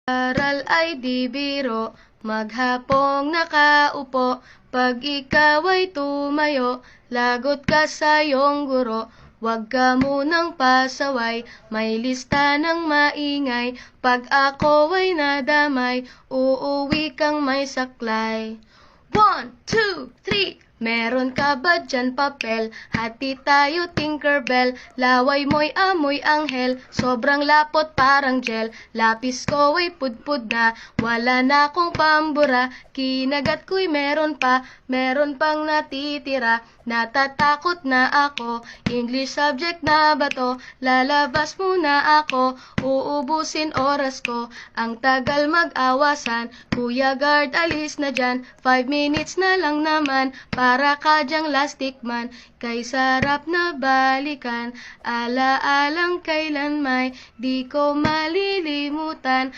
Aral ay di biro, maghapong nakaupo, pag ikaw ay tumayo, lagot ka sa iyong guro. Huwag ka munang pasaway, may lista ng maingay, pag ako ay nadamay, uuwi kang may saklay. 1, 2, 3, meron ka ba dyan papel? Hati tayo Tinkerbell, laway mo'y amoy anghel, sobrang lapot parang gel, lapis ko ay pudpud na, wala na akong pambura, kinagat ko'y meron pang natitira, natatakot na ako, English subject na ba to? Lalabas muna ako, uubusin oras ko, ang tagal mag-awasan, Kuya Guard alis na dyan, 5 minutes na lang naman, para ka dyang lastic man, kay sarap na balikan, ala-alang kailan may di ko malilimutan.